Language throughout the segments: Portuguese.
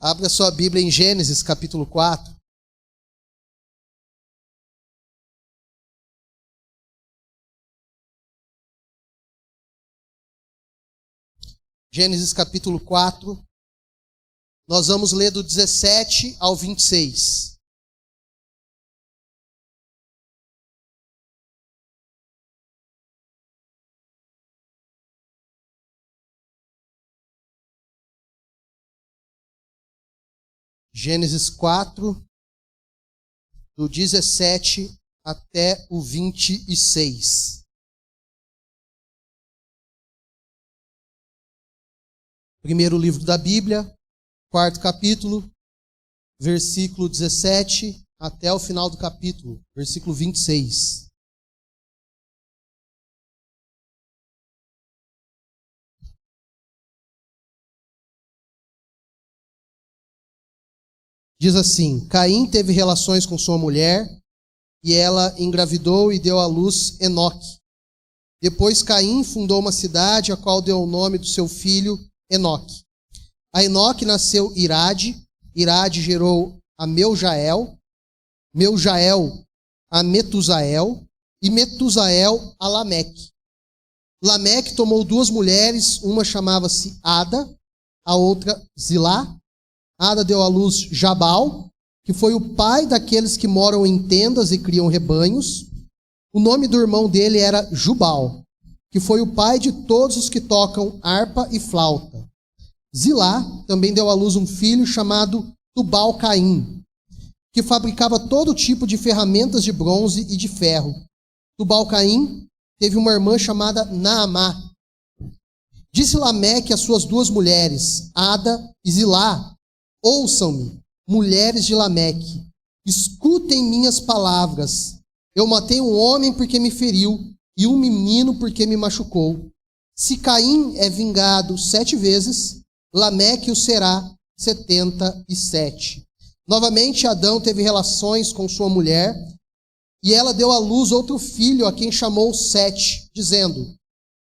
Abra sua Bíblia em Gênesis, capítulo 4. Gênesis, capítulo 4. Nós vamos ler do 17 ao 26. Gênesis 4, do 17 até o 26. Primeiro livro da Bíblia, quarto capítulo, versículo 17 até o final do capítulo, versículo 26. Diz assim: Caim teve relações com sua mulher, e ela engravidou e deu à luz Enoque. Depois Caim fundou uma cidade, a qual deu o nome do seu filho Enoque. A Enoque nasceu Irade, Irade gerou a Meujael, Meujael a Metusael, e Metusael a Lameque. Lameque tomou duas mulheres, uma chamava-se Ada, a outra Zilá. Ada deu à luz Jabal, que foi o pai daqueles que moram em tendas e criam rebanhos. O nome do irmão dele era Jubal, que foi o pai de todos os que tocam harpa e flauta. Zilá também deu à luz um filho chamado Tubal-Caim, que fabricava todo tipo de ferramentas de bronze e de ferro. Tubal-Caim teve uma irmã chamada Naamá. Disse Lameque às suas duas mulheres, Ada e Zilá: Ouçam-me, mulheres de Lameque, escutem minhas palavras. Eu matei um homem porque me feriu, e um menino porque me machucou. Se Caim é vingado 7 vezes, Lameque o será 77. Novamente Adão teve relações com sua mulher, e ela deu à luz outro filho, a quem chamou Sete, dizendo: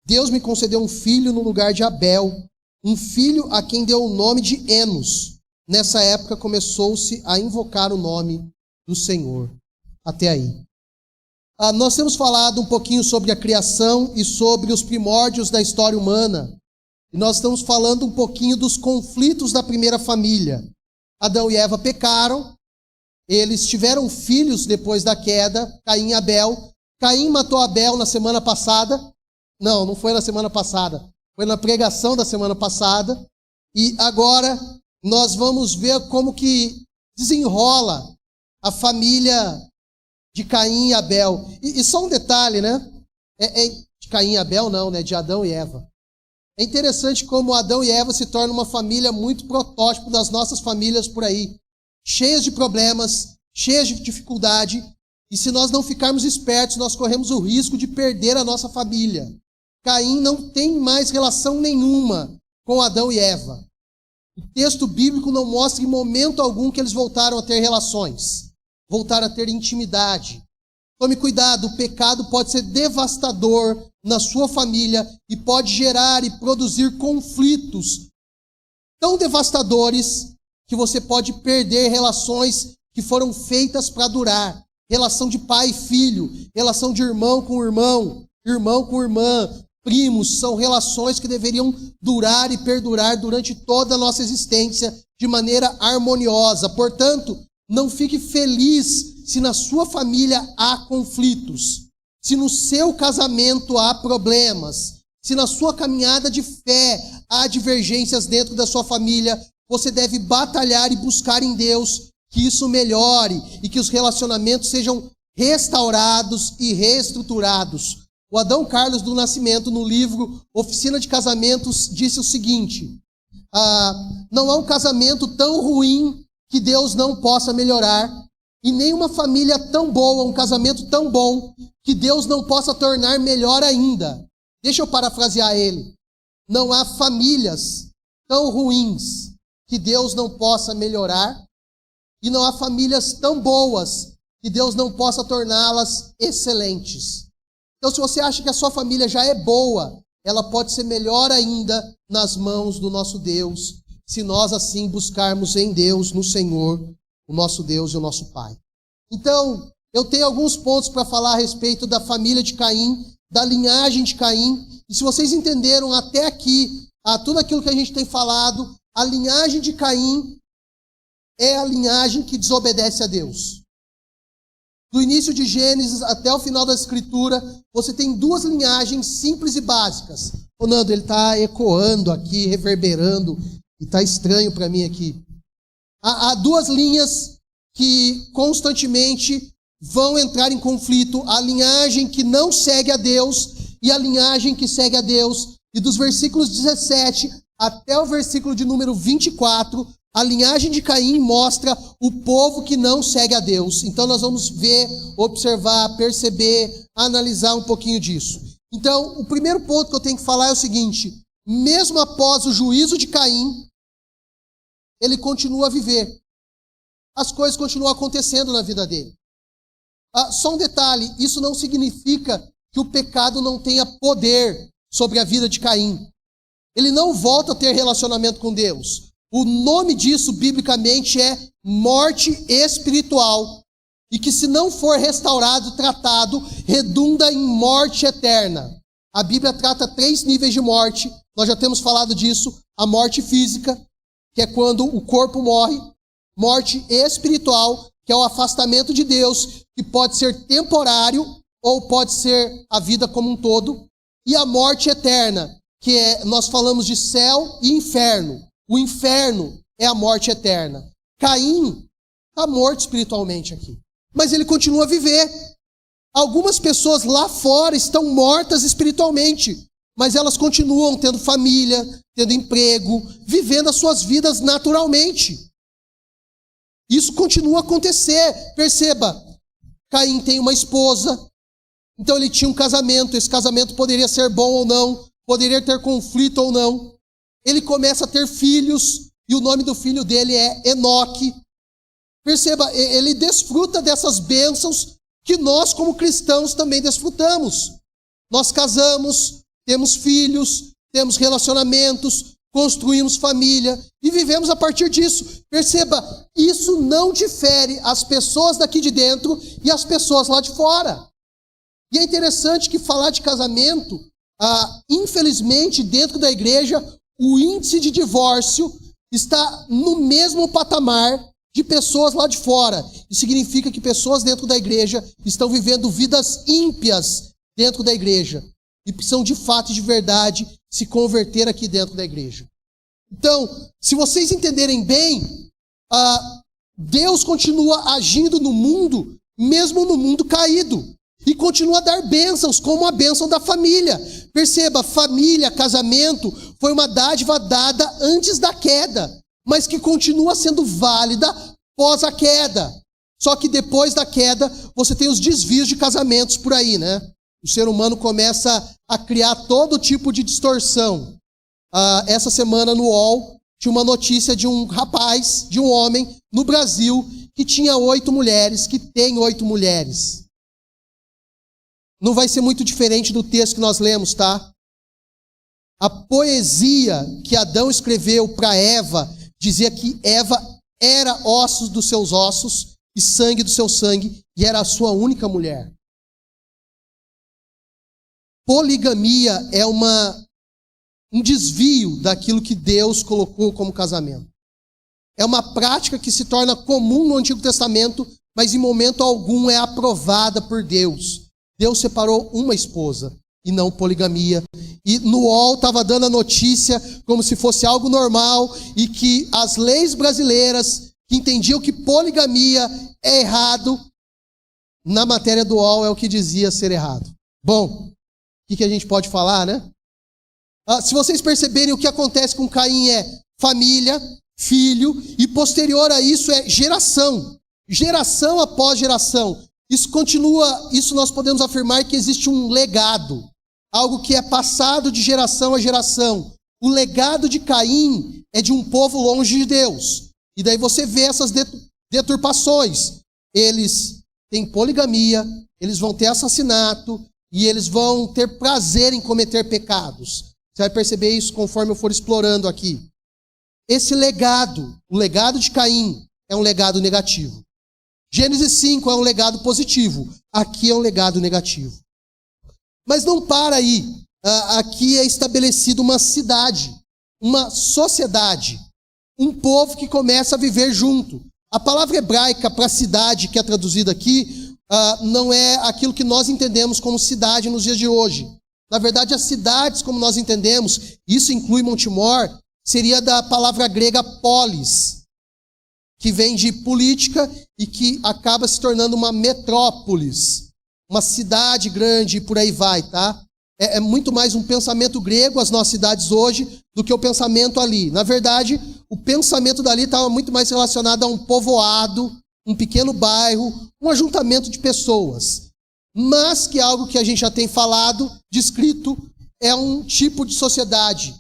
Deus me concedeu um filho no lugar de Abel, um filho a quem deu o nome de Enos. Nessa época começou-se a invocar o nome do Senhor. Até aí. Nós temos falado um pouquinho sobre a criação e sobre os primórdios da história humana. E nós estamos falando um pouquinho dos conflitos da primeira família. Adão e Eva pecaram. Eles tiveram filhos depois da queda, Caim e Abel. Caim matou Abel na semana passada. Não foi na semana passada. Foi na pregação da semana passada. E agora nós vamos ver como que desenrola a família de Caim e Abel. E só um detalhe, né? De Caim e Abel não, né? De Adão e Eva. É interessante como Adão e Eva se tornam uma família muito protótipo das nossas famílias por aí. Cheias de problemas, cheias de dificuldade. E se nós não ficarmos espertos, nós corremos o risco de perder a nossa família. Caim não tem mais relação nenhuma com Adão e Eva. O texto bíblico não mostra em momento algum que eles voltaram a ter relações, voltaram a ter intimidade. Tome cuidado, o pecado pode ser devastador na sua família e pode gerar e produzir conflitos tão devastadores que você pode perder relações que foram feitas para durar. Relação de pai e filho, relação de irmão com irmão, irmão com irmã, primos, são relações que deveriam durar e perdurar durante toda a nossa existência de maneira harmoniosa. Portanto, não fique feliz se na sua família há conflitos, se no seu casamento há problemas, se na sua caminhada de fé há divergências dentro da sua família. Você deve batalhar e buscar em Deus que isso melhore e que os relacionamentos sejam restaurados e reestruturados. O Adão Carlos do Nascimento, no livro Oficina de Casamentos, disse o seguinte: não há um casamento tão ruim que Deus não possa melhorar, e nem uma família tão boa, um casamento tão bom, que Deus não possa tornar melhor ainda. Deixa eu parafrasear ele. Não há famílias tão ruins que Deus não possa melhorar, e não há famílias tão boas que Deus não possa torná-las excelentes. Então, se você acha que a sua família já é boa, ela pode ser melhor ainda nas mãos do nosso Deus. se nós assim buscarmos em Deus, no Senhor, o nosso Deus e o nosso Pai. Então, eu tenho alguns pontos para falar a respeito da família de Caim, da linhagem de Caim. E se vocês entenderam até aqui, tudo aquilo que a gente tem falado, a linhagem de Caim é a linhagem que desobedece a Deus. Do início de Gênesis até o final da Escritura, você tem duas linhagens simples e básicas. Ô Nando, ele está ecoando aqui, reverberando, e está estranho para mim aqui. Há duas linhas que constantemente vão entrar em conflito. A linhagem que não segue a Deus e a linhagem que segue a Deus. E dos versículos 17 até o versículo de número 24, a linhagem de Caim mostra o povo que não segue a Deus. Então nós vamos ver, observar, perceber, analisar um pouquinho disso. Então, o primeiro ponto que eu tenho que falar é o seguinte: mesmo após o juízo de Caim, ele continua a viver. As coisas continuam acontecendo na vida dele. Só um detalhe, isso não significa que o pecado não tenha poder sobre a vida de Caim. Ele não volta a ter relacionamento com Deus. O nome disso, biblicamente, é morte espiritual. E que se não for restaurado, tratado, redunda em morte eterna. A Bíblia trata 3 níveis de morte. Nós já temos falado disso. A morte física, que é quando o corpo morre. Morte espiritual, que é o afastamento de Deus, que pode ser temporário ou pode ser a vida como um todo. E a morte eterna, que nós falamos de céu e inferno. O inferno é a morte eterna. Caim está morto espiritualmente aqui, mas ele continua a viver. Algumas pessoas lá fora estão mortas espiritualmente, mas elas continuam tendo família, tendo emprego, vivendo as suas vidas naturalmente. Isso continua a acontecer. Perceba, Caim tem uma esposa, então ele tinha um casamento. Esse casamento poderia ser bom ou não, poderia ter conflito ou não. Ele começa a ter filhos, e o nome do filho dele é Enoque. Perceba, ele desfruta dessas bênçãos que nós, como cristãos, também desfrutamos. Nós casamos, temos filhos, temos relacionamentos, construímos família e vivemos a partir disso. Perceba, isso não difere as pessoas daqui de dentro e as pessoas lá de fora. E é interessante que falar de casamento, infelizmente, dentro da igreja, o índice de divórcio está no mesmo patamar de pessoas lá de fora. Isso significa que pessoas dentro da igreja estão vivendo vidas ímpias dentro da igreja e precisam de fato e de verdade se converter aqui dentro da igreja. Então, se vocês entenderem bem, Deus continua agindo no mundo, mesmo no mundo caído, e continua a dar bênçãos, como a bênção da família. Perceba, família, casamento, foi uma dádiva dada antes da queda, mas que continua sendo válida pós a queda. Só que depois da queda, você tem os desvios de casamentos por aí, né? O ser humano começa a criar todo tipo de distorção. Essa semana no UOL, tinha uma notícia de um rapaz, de um homem, no Brasil, que tinha 8 mulheres, que tem 8 mulheres. Não vai ser muito diferente do texto que nós lemos, tá? A poesia que Adão escreveu para Eva dizia que Eva era ossos dos seus ossos e sangue do seu sangue, e era a sua única mulher. Poligamia é um desvio daquilo que Deus colocou como casamento. É uma prática que se torna comum no Antigo Testamento, mas em momento algum é aprovada por Deus. Deus separou uma esposa e não poligamia. E no UOL estava dando a notícia como se fosse algo normal e que as leis brasileiras que entendiam que poligamia é errado, na matéria do UOL é o que dizia ser errado. Bom, o que a gente pode falar, né? Se vocês perceberem, o que acontece com Caim é família, filho, e posterior a isso é geração. Geração após geração. Isso nós podemos afirmar que existe um legado, algo que é passado de geração a geração. O legado de Caim é de um povo longe de Deus. E daí você vê essas deturpações. Eles têm poligamia, eles vão ter assassinato e eles vão ter prazer em cometer pecados. Você vai perceber isso conforme eu for explorando aqui. esse legado, o legado de Caim, é um legado negativo. Gênesis 5 é um legado positivo. Aqui é um legado negativo. Mas não para aí. Aqui é estabelecido uma cidade, uma sociedade, um povo que começa a viver junto. A palavra hebraica para cidade, que é traduzida aqui, não é aquilo que nós entendemos como cidade nos dias de hoje. Na verdade, as cidades, como nós entendemos, isso inclui Montemor, seria da palavra grega polis, que vem de política e que acaba se tornando uma metrópolis, uma cidade grande e por aí vai, tá? É muito mais um pensamento grego, as nossas cidades hoje, do que o pensamento ali. Na verdade, o pensamento dali estava muito mais relacionado a um povoado, um pequeno bairro, um ajuntamento de pessoas. Mas que algo que a gente já tem falado, descrito, é um tipo de sociedade.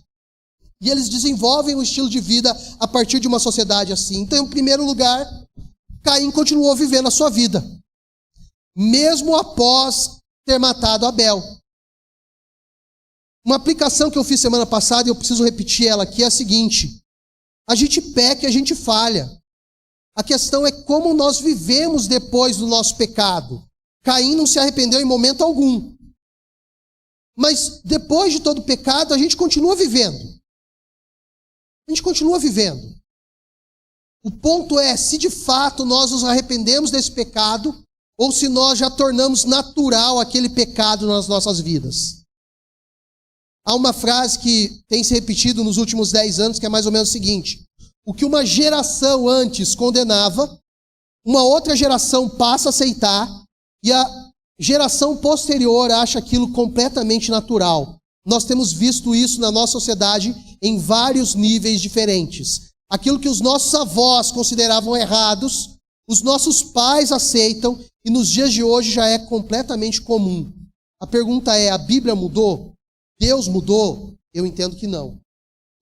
E eles desenvolvem um estilo de vida a partir de uma sociedade assim. Então, em primeiro lugar, Caim continuou vivendo a sua vida, mesmo após ter matado Abel. Uma aplicação que eu fiz semana passada, e eu preciso repetir ela aqui, é a seguinte: a gente peca e a gente falha. A questão é como nós vivemos depois do nosso pecado. Caim não se arrependeu em momento algum. Mas depois de todo o pecado, a gente continua vivendo. A gente continua vivendo. O ponto é se de fato nós nos arrependemos desse pecado ou se nós já tornamos natural aquele pecado nas nossas vidas. Há uma frase que tem se repetido nos últimos 10 anos que é mais ou menos o seguinte: o que uma geração antes condenava, uma outra geração passa a aceitar e a geração posterior acha aquilo completamente natural. Nós temos visto isso na nossa sociedade em vários níveis diferentes. Aquilo que os nossos avós consideravam errados, os nossos pais aceitam e nos dias de hoje já é completamente comum. A pergunta é: a Bíblia mudou? Deus mudou? Eu entendo que não.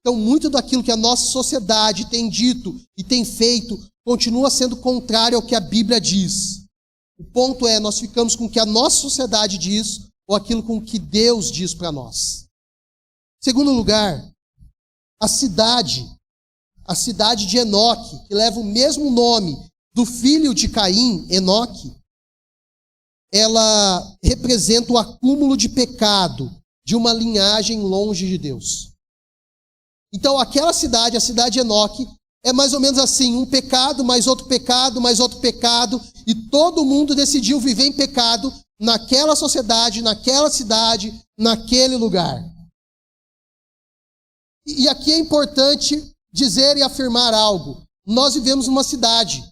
Então, muito daquilo que a nossa sociedade tem dito e tem feito continua sendo contrário ao que a Bíblia diz. O ponto é, nós ficamos com o que a nossa sociedade diz ou aquilo com o que Deus diz para nós. Segundo lugar, a cidade de Enoque, que leva o mesmo nome do filho de Caim, Enoque, ela representa o acúmulo de pecado de uma linhagem longe de Deus. Então, aquela cidade, a cidade de Enoque, é mais ou menos assim: um pecado, mais outro pecado, mais outro pecado, e todo mundo decidiu viver em pecado naquela sociedade, naquela cidade, naquele lugar. E aqui é importante dizer e afirmar algo. Nós vivemos numa cidade.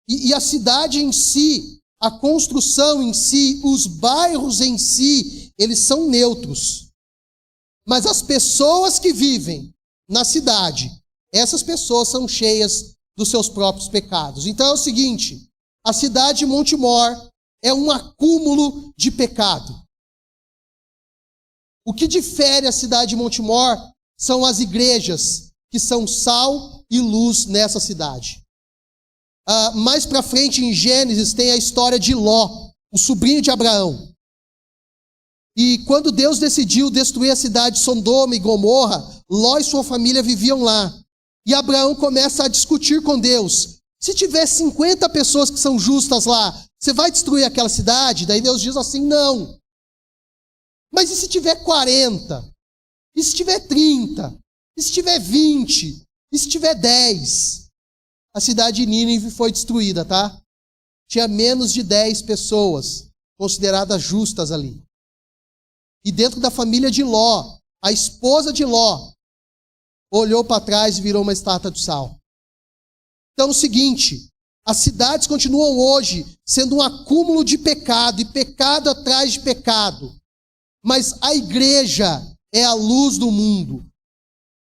E a cidade em si, a construção em si, os bairros em si, eles são neutros. Mas as pessoas que vivem na cidade, essas pessoas são cheias dos seus próprios pecados. Então é o seguinte: a cidade de Montemor é um acúmulo de pecado. O que difere a cidade de Montemor são as igrejas, que são sal e luz nessa cidade. Mais para frente em Gênesis tem a história de Ló, o sobrinho de Abraão. E quando Deus decidiu destruir a cidade de Sodoma e Gomorra, Ló e sua família viviam lá. E Abraão começa a discutir com Deus: se tiver 50 pessoas que são justas lá, você vai destruir aquela cidade? Daí Deus diz assim: não. Mas e se tiver 40? E se tiver 30? E se tiver 20? E se tiver 10? A cidade de Nínive foi destruída, tá? Tinha menos de 10 pessoas consideradas justas ali. E dentro da família de Ló, a esposa de Ló olhou para trás e virou uma estátua de sal. Então é o seguinte: as cidades continuam hoje sendo um acúmulo de pecado, e pecado atrás de pecado. Mas a igreja é a luz do mundo.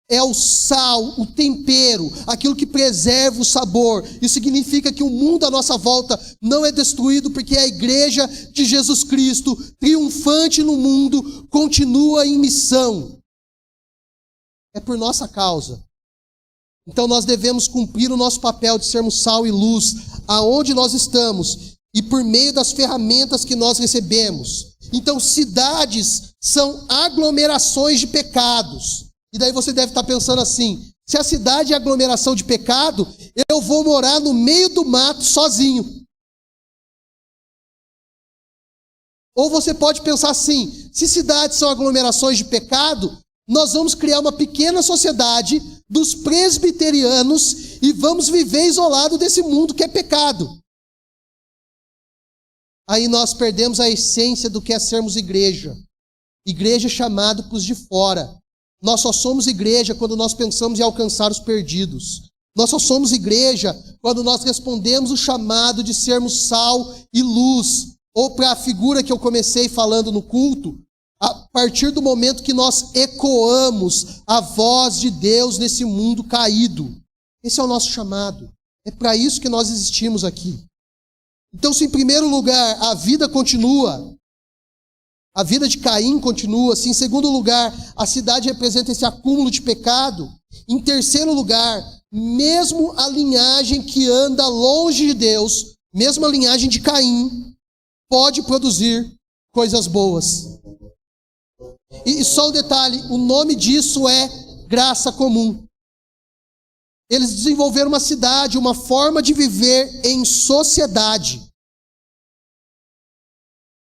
É o sal, o tempero, aquilo que preserva o sabor. Isso significa que o mundo à nossa volta não é destruído, porque a igreja de Jesus Cristo, triunfante no mundo, continua em missão. É por nossa causa. Então nós devemos cumprir o nosso papel de sermos sal e luz aonde nós estamos e por meio das ferramentas que nós recebemos. Então cidades são aglomerações de pecados. E daí você deve estar pensando assim: Se a cidade é aglomeração de pecado, eu vou morar no meio do mato sozinho. Ou você pode pensar assim, se cidades são aglomerações de pecado, nós vamos criar uma pequena sociedade dos presbiterianos e vamos viver isolado desse mundo que é pecado. Aí nós perdemos a essência do que é sermos igreja. Igreja é chamado para os de fora. Nós só somos igreja quando nós pensamos em alcançar os perdidos. Nós só somos igreja quando nós respondemos o chamado de sermos sal e luz. Ou para a figura que eu comecei falando no culto, a partir do momento que nós ecoamos a voz de Deus nesse mundo caído. Esse é o nosso chamado. É para isso que nós existimos aqui. Então, se em primeiro lugar a vida continua, a vida de Caim continua, se em segundo lugar a cidade representa esse acúmulo de pecado, em terceiro lugar, mesmo a linhagem que anda longe de Deus, mesmo a linhagem de Caim, pode produzir coisas boas. E só um detalhe, o nome disso é graça comum. Eles desenvolveram uma cidade, uma forma de viver em sociedade.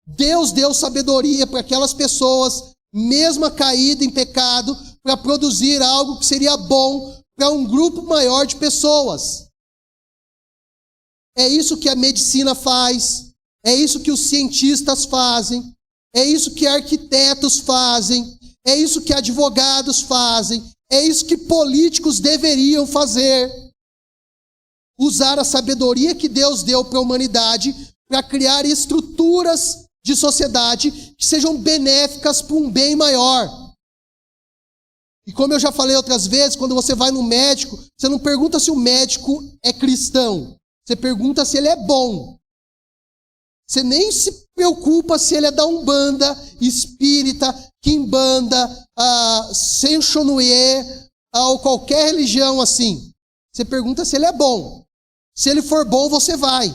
Deus deu sabedoria para aquelas pessoas, mesmo caídas em pecado, para produzir algo que seria bom para um grupo maior de pessoas. É isso que a medicina faz, é isso que os cientistas fazem, é isso que arquitetos fazem, é isso que advogados fazem, é isso que políticos deveriam fazer. Usar a sabedoria que Deus deu para a humanidade para criar estruturas de sociedade que sejam benéficas para um bem maior. E como eu já falei outras vezes, quando você vai no médico, você não pergunta se o médico é cristão, você pergunta se ele é bom. Você nem se preocupa se ele é da Umbanda, Espírita, Quimbanda, Senchonuê, ou qualquer religião assim. Você pergunta se ele é bom. Se ele for bom, você vai.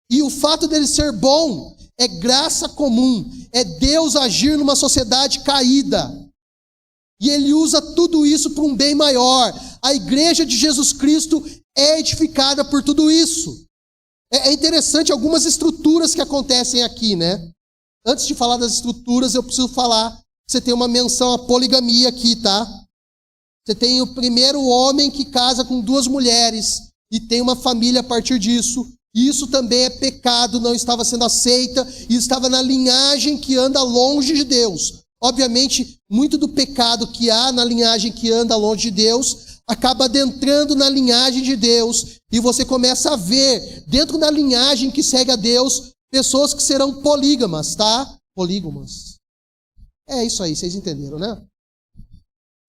E o fato dele ser bom é graça comum, é Deus agir numa sociedade caída. E ele usa tudo isso para um bem maior. A igreja de Jesus Cristo é edificada por tudo isso. É interessante algumas estruturas que acontecem aqui, né? Antes de falar das estruturas, eu preciso falar, você tem uma menção à poligamia aqui, tá? Você tem o primeiro homem que casa com 2 mulheres e tem uma família a partir disso. E isso também é pecado, não estava sendo aceita e estava na linhagem que anda longe de Deus. Obviamente, muito do pecado que há na linhagem que anda longe de Deus acaba adentrando na linhagem de Deus e você começa a ver, dentro da linhagem que segue a Deus, pessoas que serão polígamas, tá? Polígamas. É isso aí, vocês entenderam, né?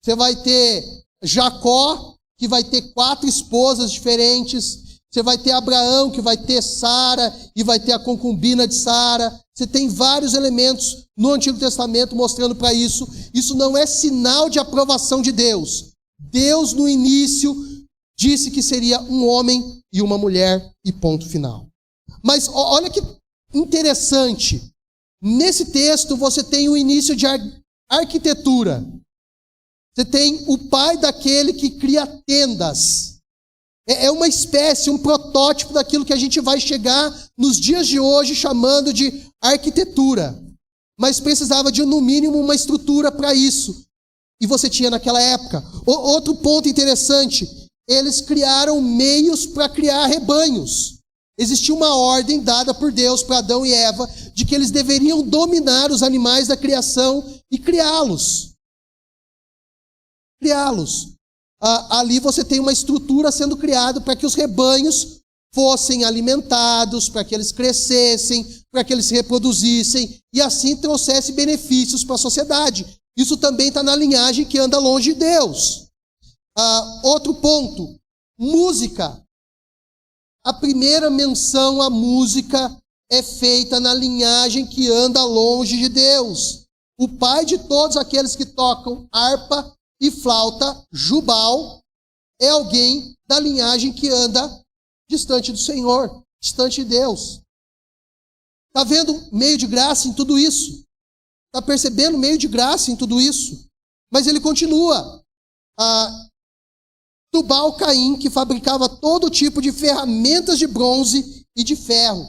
Você vai ter Jacó, que vai ter 4 esposas diferentes. Você vai ter Abraão, que vai ter Sara, e vai ter a concubina de Sara. Você tem vários elementos no Antigo Testamento mostrando para isso. Isso não é sinal de aprovação de Deus. Deus, no início, disse que seria um homem e uma mulher, e ponto final. Mas olha que interessante. Nesse texto, você tem o início de arquitetura. Você tem o pai daquele que cria tendas. É uma espécie, um protótipo daquilo que a gente vai chegar nos dias de hoje chamando de arquitetura. Mas precisava de, no mínimo, uma estrutura para isso. E você tinha naquela época. Outro ponto interessante, eles criaram meios para criar rebanhos. Existia uma ordem dada por Deus para Adão e Eva de que eles deveriam dominar os animais da criação e criá-los. Ali você tem uma estrutura sendo criada para que os rebanhos fossem alimentados, para que eles crescessem, para que eles se reproduzissem e assim trouxesse benefícios para a sociedade. Isso também está na linhagem que anda longe de Deus. Outro ponto, música. A primeira menção à música é feita na linhagem que anda longe de Deus. O pai de todos aqueles que tocam harpa e flauta, Jubal, é alguém da linhagem que anda distante do Senhor, distante de Deus. Está vendo meio de graça em tudo isso? Está percebendo meio de graça em tudo isso? Mas ele continua. Tubal-Caim, que fabricava todo tipo de ferramentas de bronze e de ferro.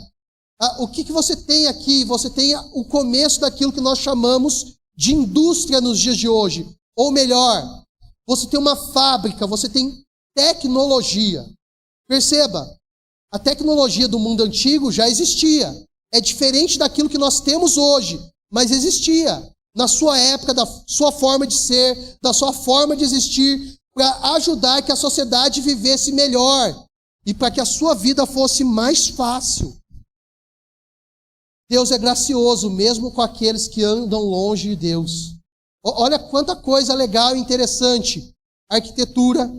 O que você tem aqui? Você tem o começo daquilo que nós chamamos de indústria nos dias de hoje. Ou melhor, você tem uma fábrica, você tem tecnologia. Perceba, a tecnologia do mundo antigo já existia. É diferente daquilo que nós temos hoje, mas existia. Na sua época, da sua forma de ser, da sua forma de existir, para ajudar que a sociedade vivesse melhor e para que a sua vida fosse mais fácil. Deus é gracioso mesmo com aqueles que andam longe de Deus. Olha quanta coisa legal e interessante. Arquitetura,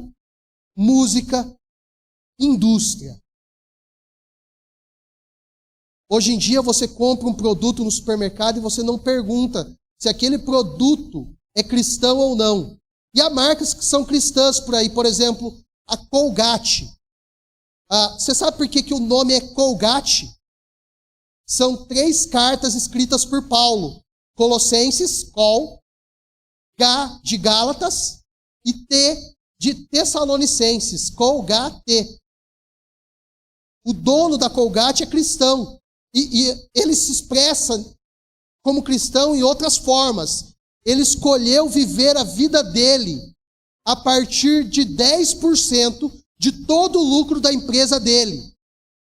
música, indústria. Hoje em dia você compra um produto no supermercado e você não pergunta se aquele produto é cristão ou não. E há marcas que são cristãs por aí, por exemplo, a Colgate. Você sabe por que o nome é Colgate? São 3 cartas escritas por Paulo. Colossenses, Col, G de Gálatas e T de Tessalonicenses, Colgate. O dono da Colgate é cristão. E ele se expressa como cristão em outras formas. Ele escolheu viver a vida dele a partir de 10% de todo o lucro da empresa dele.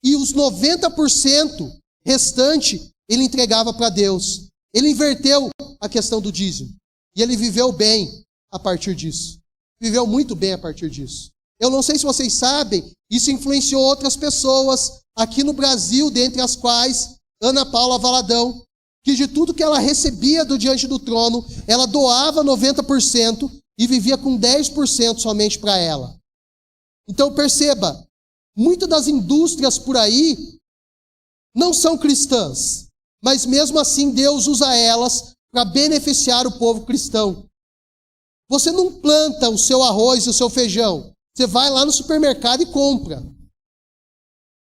E os 90% restante ele entregava para Deus. Ele inverteu a questão do dízimo. E ele viveu bem a partir disso. Viveu muito bem a partir disso. Eu não sei se vocês sabem, isso influenciou outras pessoas aqui no Brasil, dentre as quais Ana Paula Valadão, que de tudo que ela recebia do diante do trono, ela doava 90% e vivia com 10% somente para ela. Então perceba, muitas das indústrias por aí não são cristãs, mas mesmo assim Deus usa elas para beneficiar o povo cristão. Você não planta o seu arroz e o seu feijão, você vai lá no supermercado e compra.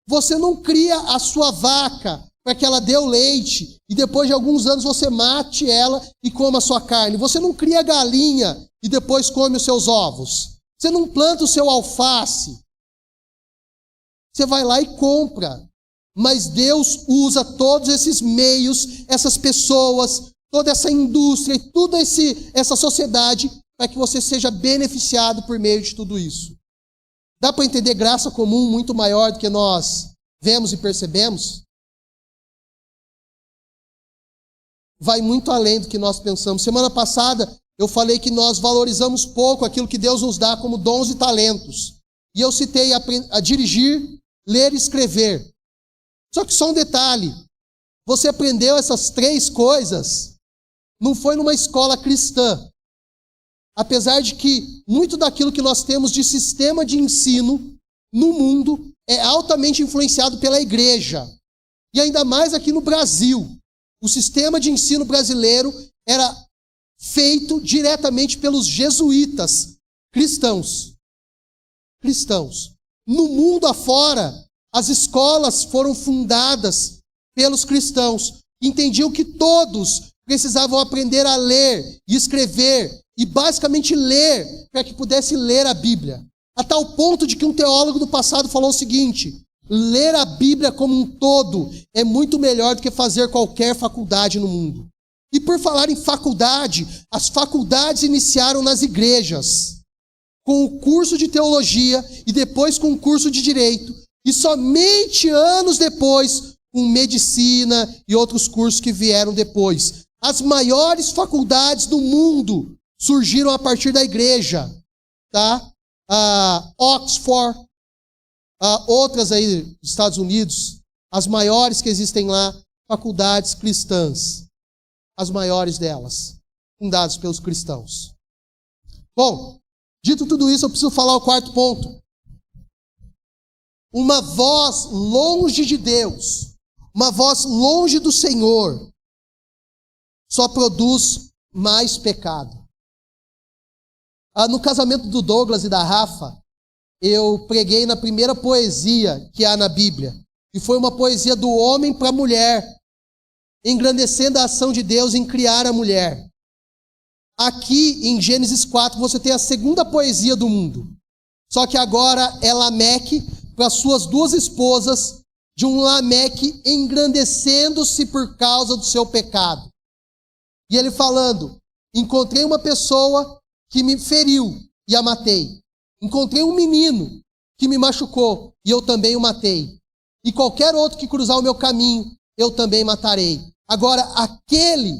Você não cria a sua vaca para que ela dê o leite e depois de alguns anos você mate ela e coma a sua carne. Você não cria galinha e depois come os seus ovos. Você não planta o seu alface. Você vai lá e compra. Mas Deus usa todos esses meios, essas pessoas, toda essa indústria e toda essa sociedade para que você seja beneficiado por meio de tudo isso. Dá para entender graça comum muito maior do que nós vemos e percebemos? Vai muito além do que nós pensamos. Semana passada eu falei que nós valorizamos pouco aquilo que Deus nos dá como dons e talentos. E eu citei a dirigir, ler e escrever. Só que só um detalhe. Você aprendeu essas 3 coisas, não foi numa escola cristã. Apesar de que muito daquilo que nós temos de sistema de ensino no mundo é altamente influenciado pela igreja. E ainda mais aqui no Brasil. O sistema de ensino brasileiro era feito diretamente pelos jesuítas cristãos. No mundo afora, as escolas foram fundadas pelos cristãos. Entendiam que todos precisavam aprender a ler e escrever, e basicamente ler, para que pudesse ler a Bíblia. A tal ponto de que um teólogo do passado falou o seguinte: ler a Bíblia como um todo é muito melhor do que fazer qualquer faculdade no mundo. E por falar em faculdade, as faculdades iniciaram nas igrejas, com o curso de teologia e depois com o curso de direito, e somente anos depois com medicina e outros cursos que vieram depois. As maiores faculdades do mundo surgiram a partir da igreja, tá? Oxford, outras aí dos Estados Unidos, as maiores que existem lá, faculdades cristãs, as maiores delas, fundadas pelos cristãos. Bom, dito tudo isso, eu preciso falar o 4º ponto. Uma voz longe de Deus, uma voz longe do Senhor, só produz mais pecado. No casamento do Douglas e da Rafa, eu preguei na primeira poesia que há na Bíblia. E foi uma poesia do homem para a mulher, engrandecendo a ação de Deus em criar a mulher. Aqui em Gênesis 4 você tem a segunda poesia do mundo. Só que agora é Lameque para suas duas esposas, de um Lameque engrandecendo-se por causa do seu pecado. E ele falando: encontrei uma pessoa que me feriu e a matei. Encontrei um menino que me machucou e eu também o matei. E qualquer outro que cruzar o meu caminho, eu também matarei. Agora, aquele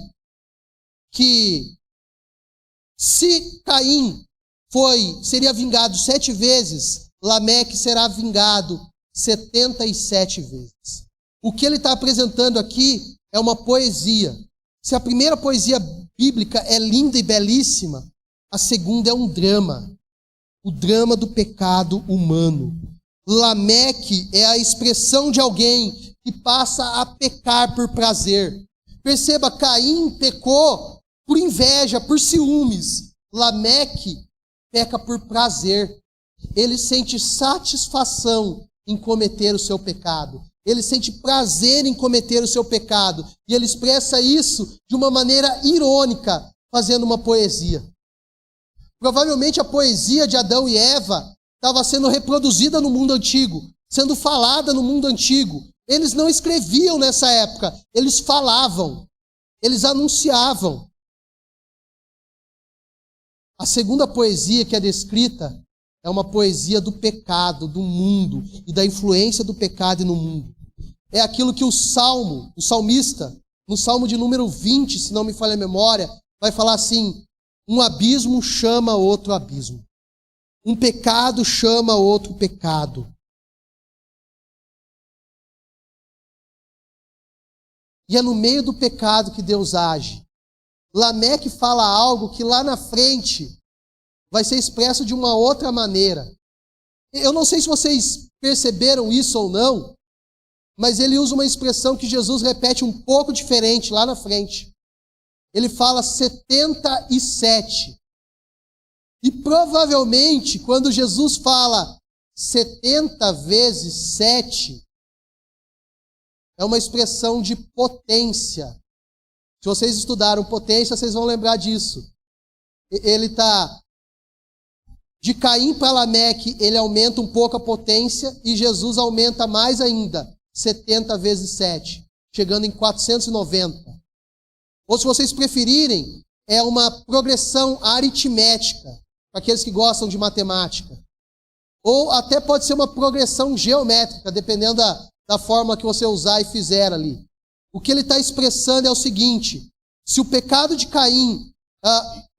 que, se Caim seria vingado 7 vezes, Lameque será vingado 77 vezes. O que ele está apresentando aqui é uma poesia. Se a primeira poesia bíblica é linda e belíssima, a segunda é um drama. O drama do pecado humano. Lameque é a expressão de alguém que passa a pecar por prazer. Perceba, Caim pecou por inveja, por ciúmes. Lameque peca por prazer. Ele sente satisfação em cometer o seu pecado. Ele sente prazer em cometer o seu pecado. E ele expressa isso de uma maneira irônica, fazendo uma poesia. Provavelmente a poesia de Adão e Eva estava sendo reproduzida no mundo antigo, sendo falada no mundo antigo. Eles não escreviam nessa época, eles falavam, eles anunciavam. A segunda poesia que é descrita é uma poesia do pecado, do mundo e da influência do pecado no mundo. É aquilo que o salmista, no Salmo de número 20, se não me falha a memória, vai falar assim: um abismo chama outro abismo. Um pecado chama outro pecado. E é no meio do pecado que Deus age. Lameque fala algo que lá na frente vai ser expresso de uma outra maneira. Eu não sei se vocês perceberam isso ou não, mas ele usa uma expressão que Jesus repete um pouco diferente lá na frente. Ele fala 77. E provavelmente, quando Jesus fala 70 vezes 7, é uma expressão de potência. Se vocês estudaram potência, vocês vão lembrar disso. Ele está... De Caim para Lameque, ele aumenta um pouco a potência e Jesus aumenta mais ainda, 70 vezes 7, chegando em 490. Ou se vocês preferirem, é uma progressão aritmética, para aqueles que gostam de matemática. Ou até pode ser uma progressão geométrica, dependendo da forma que você usar e fizer ali. O que ele está expressando é o seguinte: se o pecado de Caim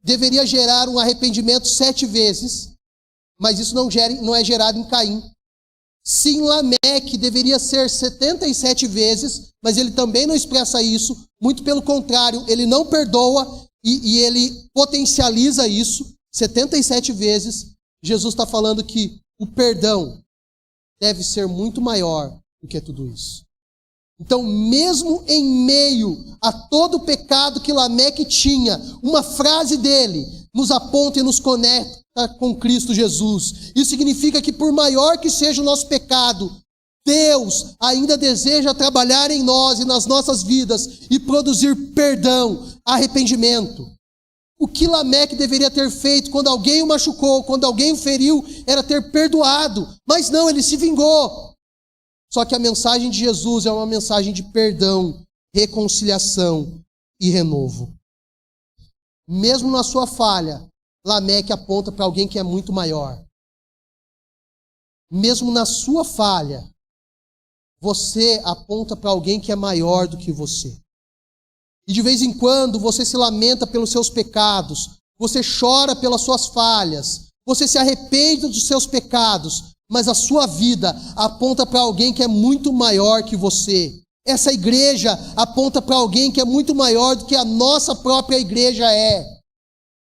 deveria gerar um arrependimento 7 vezes, mas isso não é gerado em Caim. Sim, Lameque deveria ser 77 vezes, mas ele também não expressa isso. Muito pelo contrário, ele não perdoa e ele potencializa isso 77 vezes. Jesus está falando que o perdão deve ser muito maior do que tudo isso. Então, mesmo em meio a todo o pecado que Lameque tinha, uma frase dele nos aponta e nos conecta com Cristo Jesus. Isso significa que, por maior que seja o nosso pecado, Deus ainda deseja trabalhar em nós e nas nossas vidas e produzir perdão, arrependimento. O que Lameque deveria ter feito quando alguém o machucou, quando alguém o feriu, era ter perdoado. Mas não, ele se vingou. Só que a mensagem de Jesus é uma mensagem de perdão, reconciliação e renovo. Mesmo na sua falha, Lameque aponta para alguém que é muito maior. Mesmo na sua falha, você aponta para alguém que é maior do que você. E de vez em quando você se lamenta pelos seus pecados, você chora pelas suas falhas, você se arrepende dos seus pecados, mas a sua vida aponta para alguém que é muito maior que você. Essa igreja aponta para alguém que é muito maior do que a nossa própria igreja é.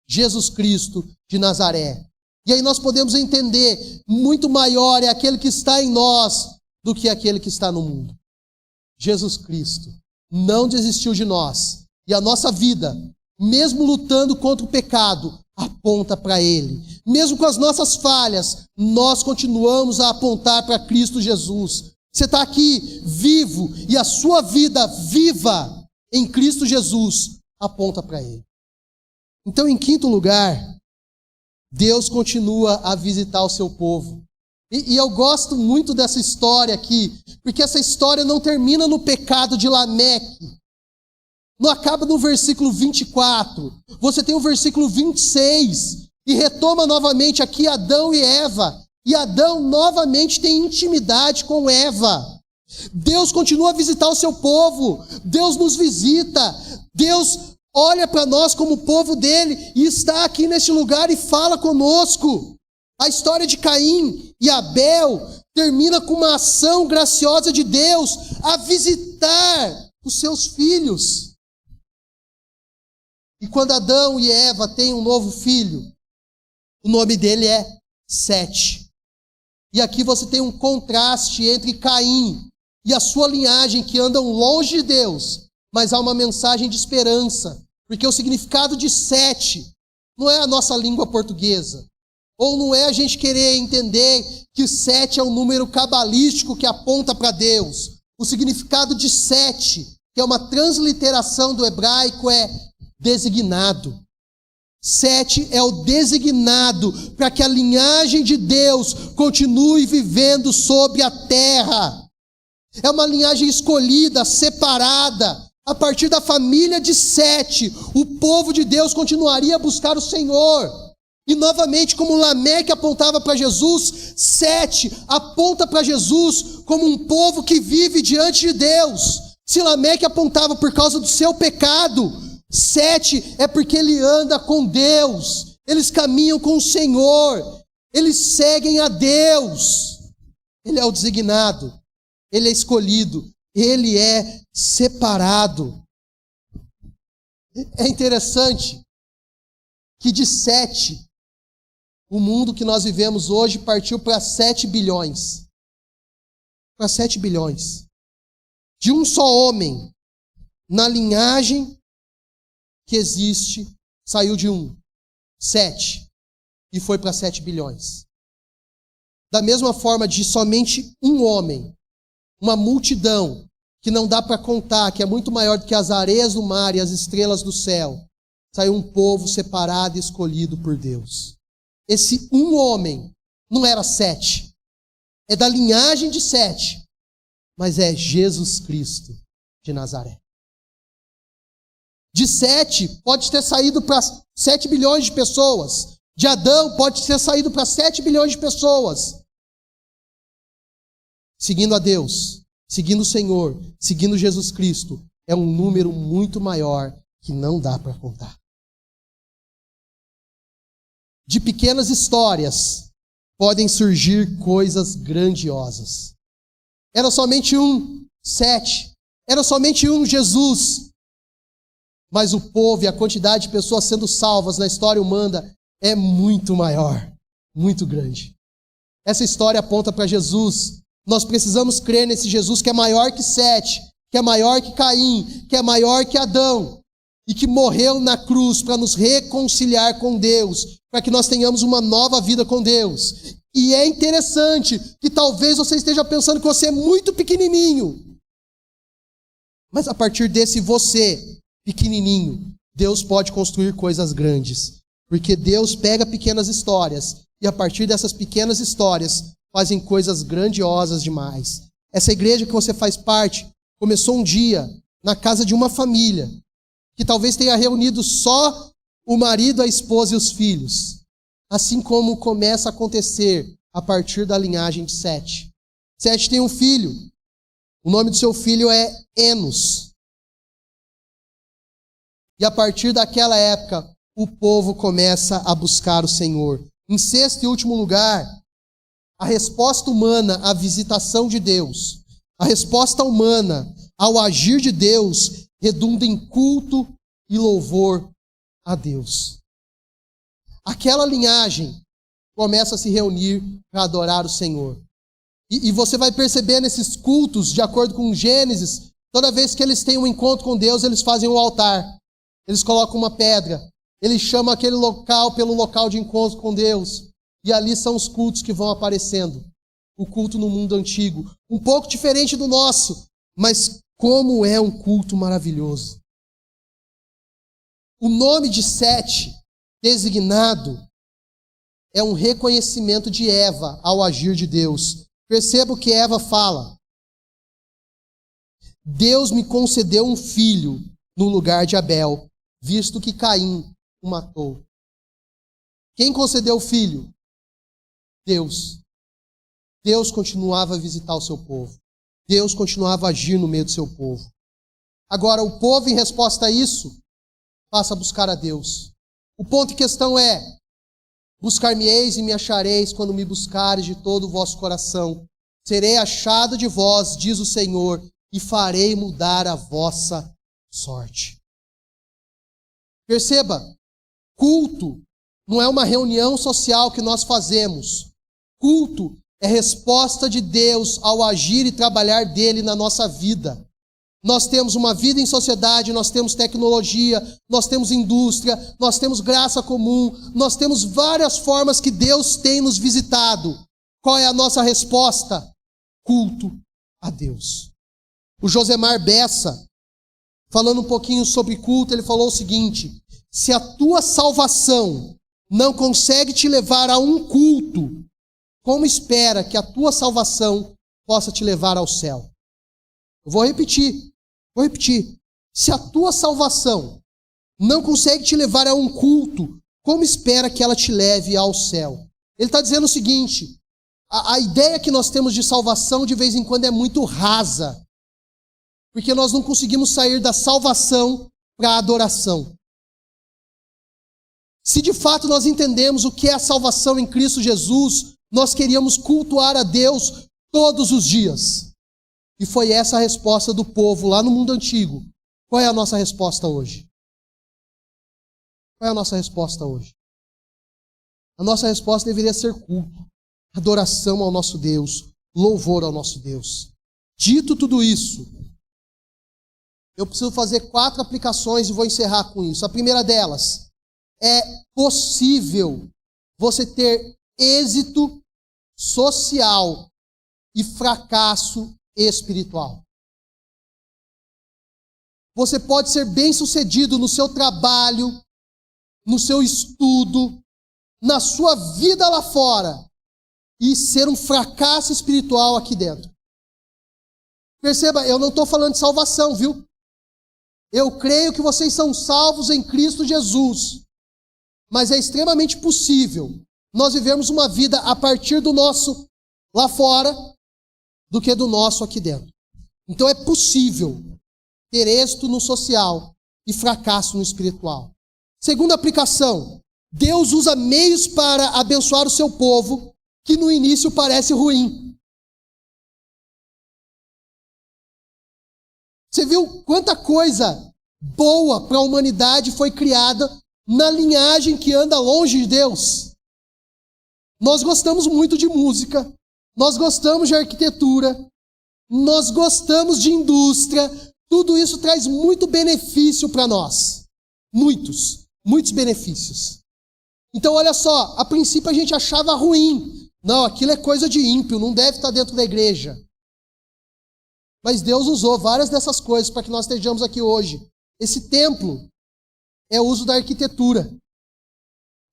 Jesus Cristo de Nazaré. E aí nós podemos entender, muito maior é aquele que está em nós do que aquele que está no mundo. Jesus Cristo não desistiu de nós. E a nossa vida, mesmo lutando contra o pecado, aponta para Ele. Mesmo com as nossas falhas, nós continuamos a apontar para Cristo Jesus. Você está aqui vivo e a sua vida viva em Cristo Jesus aponta para Ele. Então, em quinto lugar, Deus continua a visitar o seu povo. E eu gosto muito dessa história aqui, porque essa história não termina no pecado de Lameque. Não acaba no versículo 24. Você tem o versículo 26 e retoma novamente aqui Adão e Eva. E Adão novamente tem intimidade com Eva. Deus continua a visitar o seu povo. Deus nos visita. Deus olha para nós como povo dele e está aqui neste lugar e fala conosco. A história de Caim e Abel termina com uma ação graciosa de Deus a visitar os seus filhos. E quando Adão e Eva têm um novo filho, o nome dele é Sete. E aqui você tem um contraste entre Caim e a sua linhagem que andam longe de Deus, mas há uma mensagem de esperança, porque o significado de Sete não é a nossa língua portuguesa, ou não é a gente querer entender que Sete é um número cabalístico que aponta para Deus. O significado de Sete, que é uma transliteração do hebraico, é designado. Sete é o designado para que a linhagem de Deus continue vivendo sobre a terra. É uma linhagem escolhida, separada. A partir da família de Sete, o povo de Deus continuaria a buscar o Senhor. E novamente, como Lameque apontava para Jesus, Sete aponta para Jesus como um povo que vive diante de Deus. Se Lameque apontava por causa do seu pecado, Sete é porque ele anda com Deus. Eles caminham com o Senhor. Eles seguem a Deus. Ele é o designado. Ele é escolhido. Ele é separado. É interessante que de Sete, o mundo que nós vivemos hoje partiu para 7 bilhões. Para 7 bilhões. De um só homem, na linhagem que existe, saiu de 7, e foi para 7 bilhões. Da mesma forma, de somente um homem, uma multidão que não dá para contar, que é muito maior do que as areias do mar e as estrelas do céu, saiu um povo separado e escolhido por Deus. Esse um homem não era 7, é da linhagem de 7, mas é Jesus Cristo de Nazaré. De 7 pode ter saído para 7 bilhões de pessoas. De Adão pode ter saído para 7 bilhões de pessoas. Seguindo a Deus, seguindo o Senhor, seguindo Jesus Cristo, é um número muito maior que não dá para contar. De pequenas histórias podem surgir coisas grandiosas. Era somente 7. Era somente Jesus. Mas o povo e a quantidade de pessoas sendo salvas na história humana é muito maior, muito grande. Essa história aponta para Jesus. Nós precisamos crer nesse Jesus que é maior que 7, que é maior que Caim, que é maior que Adão, e que morreu na cruz para nos reconciliar com Deus, para que nós tenhamos uma nova vida com Deus. E é interessante que talvez você esteja pensando que você é muito pequenininho, mas a partir desse você pequenininho, Deus pode construir coisas grandes, porque Deus pega pequenas histórias e a partir dessas pequenas histórias fazem coisas grandiosas demais. Essa igreja que você faz parte começou um dia na casa de uma família que talvez tenha reunido só o marido, a esposa e os filhos, assim como começa a acontecer a partir da linhagem de Sete. Sete tem um filho, o nome do seu filho é Enos. E a partir daquela época, o povo começa a buscar o Senhor. Em sexto e último lugar, a resposta humana à visitação de Deus, a resposta humana ao agir de Deus, redunda em culto e louvor a Deus. Aquela linhagem começa a se reunir para adorar o Senhor. E você vai perceber nesses cultos, de acordo com Gênesis, toda vez que eles têm um encontro com Deus, eles fazem um altar. Eles colocam uma pedra. Eles chamam aquele local pelo local de encontro com Deus. E ali são os cultos que vão aparecendo. O culto no mundo antigo. Um pouco diferente do nosso, mas como é um culto maravilhoso. O nome de Sete, designado, é um reconhecimento de Eva ao agir de Deus. Perceba o que Eva fala. Deus me concedeu um filho no lugar de Abel, visto que Caim o matou. Quem concedeu o filho? Deus. Deus continuava a visitar o seu povo. Deus continuava a agir no meio do seu povo. Agora, o povo, em resposta a isso, passa a buscar a Deus. O ponto em questão é: buscar-me-eis e me achareis quando me buscares de todo o vosso coração. Serei achado de vós, diz o Senhor, e farei mudar a vossa sorte. Perceba, culto não é uma reunião social que nós fazemos. Culto é resposta de Deus ao agir e trabalhar dele na nossa vida. Nós temos uma vida em sociedade, nós temos tecnologia, nós temos indústria, nós temos graça comum, nós temos várias formas que Deus tem nos visitado. Qual é a nossa resposta? Culto a Deus. O Josemar Bessa, falando um pouquinho sobre culto, ele falou o seguinte: se a tua salvação não consegue te levar a um culto, como espera que a tua salvação possa te levar ao céu? Eu vou repetir. Se a tua salvação não consegue te levar a um culto, como espera que ela te leve ao céu? Ele está dizendo o seguinte: a ideia que nós temos de salvação de vez em quando é muito rasa, porque nós não conseguimos sair da salvação para a adoração. Se de fato nós entendemos o que é a salvação em Cristo Jesus, nós queríamos cultuar a Deus todos os dias. E foi essa a resposta do povo lá no mundo antigo. Qual é a nossa resposta hoje? Qual é a nossa resposta hoje? A nossa resposta deveria ser culto, adoração ao nosso Deus, louvor ao nosso Deus. Dito tudo isso, eu preciso fazer 4 aplicações e vou encerrar com isso. A primeira delas: é possível você ter êxito social e fracasso espiritual. Você pode ser bem-sucedido no seu trabalho, no seu estudo, na sua vida lá fora, e ser um fracasso espiritual aqui dentro. Perceba, eu não estou falando de salvação, viu? Eu creio que vocês são salvos em Cristo Jesus, mas é extremamente possível nós vivermos uma vida a partir do nosso lá fora do que do nosso aqui dentro. Então é possível ter êxito no social e fracasso no espiritual. Segunda aplicação: Deus usa meios para abençoar o seu povo que no início parece ruim. Você viu quanta coisa boa para a humanidade foi criada na linhagem que anda longe de Deus? Nós gostamos muito de música, nós gostamos de arquitetura, nós gostamos de indústria. Tudo isso traz muito benefício para nós. Muitos benefícios. Então olha só, a princípio a gente achava ruim. Não, aquilo é coisa de ímpio, não deve estar dentro da igreja. Mas Deus usou várias dessas coisas para que nós estejamos aqui hoje. Esse templo é o uso da arquitetura.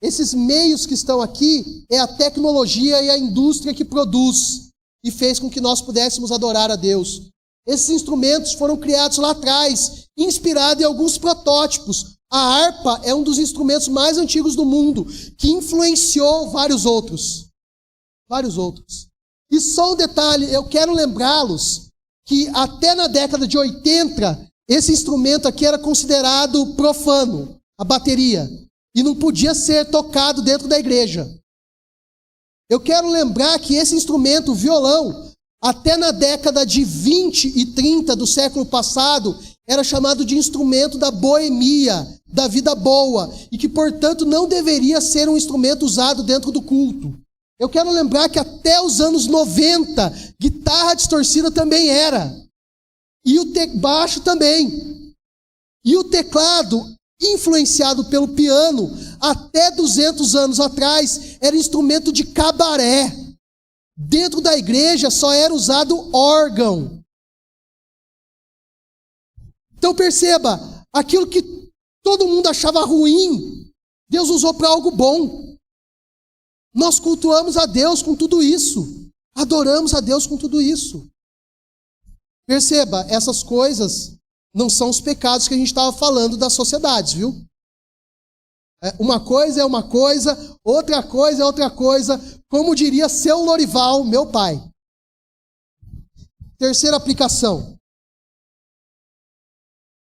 Esses meios que estão aqui é a tecnologia e a indústria que produz e fez com que nós pudéssemos adorar a Deus. Esses instrumentos foram criados lá atrás, inspirados em alguns protótipos. A harpa é um dos instrumentos mais antigos do mundo, que influenciou vários outros. E só um detalhe, eu quero lembrá-los que até na década de 80, esse instrumento aqui era considerado profano, a bateria, e não podia ser tocado dentro da igreja. Eu quero lembrar que esse instrumento, o violão, até na década de 20 e 30 do século passado, era chamado de instrumento da boemia, da vida boa, e que, portanto, não deveria ser um instrumento usado dentro do culto. Eu quero lembrar que até os anos 90, guitarra distorcida também era. E o baixo também. E o teclado, influenciado pelo piano, até 200 anos atrás, era instrumento de cabaré. Dentro da igreja só era usado órgão. Então perceba, aquilo que todo mundo achava ruim, Deus usou para algo bom. Nós cultuamos a Deus com tudo isso. Adoramos a Deus com tudo isso. Perceba, essas coisas não são os pecados que a gente estava falando das sociedades, viu? Uma coisa é uma coisa, outra coisa é outra coisa. Como diria seu Lorival, meu pai. Terceira aplicação.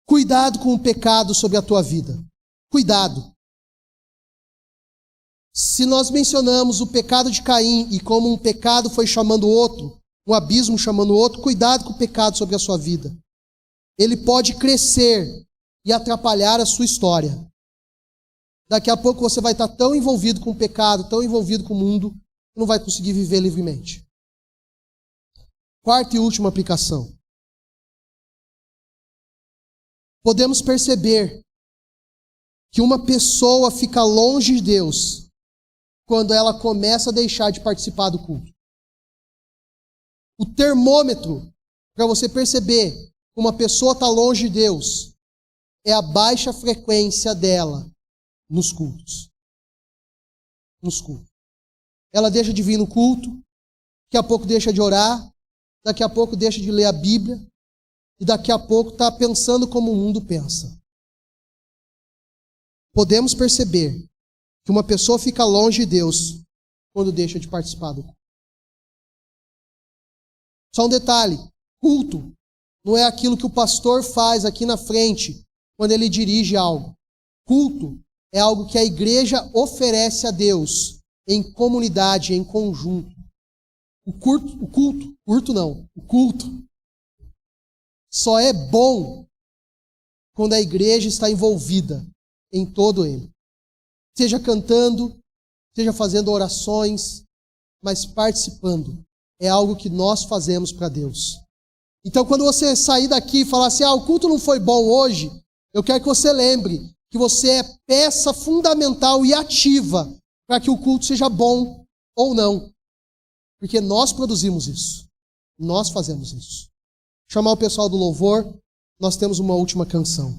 Cuidado com o pecado sobre a tua vida. Cuidado. Se nós mencionamos o pecado de Caim e como um pecado foi chamando o outro, um abismo chamando o outro, cuidado com o pecado sobre a sua vida. Ele pode crescer e atrapalhar a sua história. Daqui a pouco você vai estar tão envolvido com o pecado, tão envolvido com o mundo, que não vai conseguir viver livremente. Quarta e última aplicação. Podemos perceber que uma pessoa fica longe de Deus quando ela começa a deixar de participar do culto. O termômetro para você perceber que uma pessoa está longe de Deus é a baixa frequência dela nos cultos. Nos cultos. Ela deixa de vir no culto, daqui a pouco deixa de orar, daqui a pouco deixa de ler a Bíblia, e daqui a pouco está pensando como o mundo pensa. Podemos perceber que uma pessoa fica longe de Deus quando deixa de participar do culto. Só um detalhe, culto não é aquilo que o pastor faz aqui na frente quando ele dirige algo. Culto é algo que a igreja oferece a Deus em comunidade, em conjunto. O culto só é bom quando a igreja está envolvida em todo ele. Seja cantando, seja fazendo orações, mas participando. É algo que nós fazemos para Deus. Então, quando você sair daqui e falar assim, o culto não foi bom hoje, eu quero que você lembre que você é peça fundamental e ativa para que o culto seja bom ou não. Porque nós produzimos isso. Nós fazemos isso. Chamar o pessoal do louvor, nós temos uma última canção.